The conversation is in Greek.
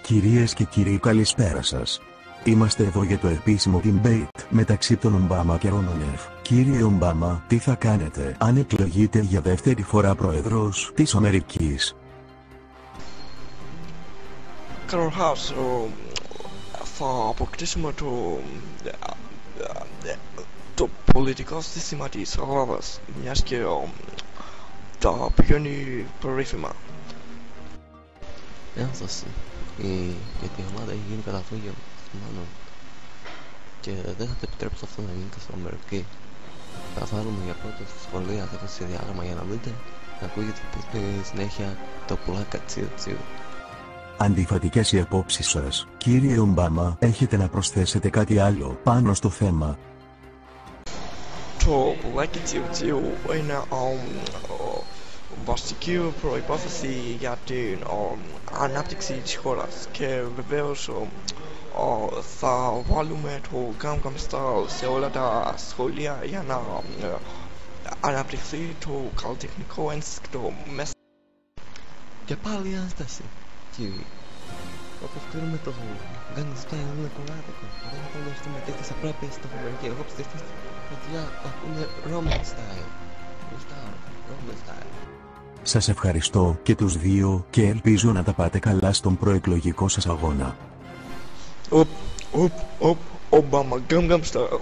Κυρίες και κύριοι, καλησπέρα σας. Είμαστε εδώ για το επίσημο debate μεταξύ των Ομπάμα και Ρόνολεφ. Κύριε Ομπάμα, τι θα κάνετε αν εκλογείτε για δεύτερη φορά πρόεδρος της Αμερικής? Καταρχάς, θα αποκτήσουμε το πολιτικό σύστημα της Ελλάδας, μιας και τα πηγαίνει περίφημα. Ένσταση. Γιατί η Ελλάδα έχει γίνει καταφύγιο μάλλον, και δεν θα το επιτρέψω αυτό να γίνεται στην Αμερική. Θα βάλουμε για πρώτο στη σχολεία αυτό το διάγραμμα για να δείτε να ακούγεται συνέχεια το πουλάκα τσιου τσιου. Αντιφατικές οι απόψεις σας. Κύριε Ομπάμα, έχετε να προσθέσετε κάτι άλλο πάνω στο θέμα? Το πουλάκι τσιου τσιου είναι βασική προϋπόθεση για την ανάπτυξη της χώρας, και βεβαίως θα βάλουμε το Gangnam Style σε όλα τα σχολεία για να αναπτυχθεί το καλλιτεχνικό ένστικτο μέσα. Και πάλι ένσταση. Κύριε, όπως ξέρουμε το Gangnam Style είναι κομμάτικο. Δεν θα φανταστούμε τέτοιες απρέπειες στην Αμερική. Εγώ πιστεύω ότι παιδιά ακούνε Roman Style. Roman Style. Σας ευχαριστώ και τους δύο και ελπίζω να τα πάτε καλά στον προεκλογικό σας αγώνα. Obama Gangnam Style.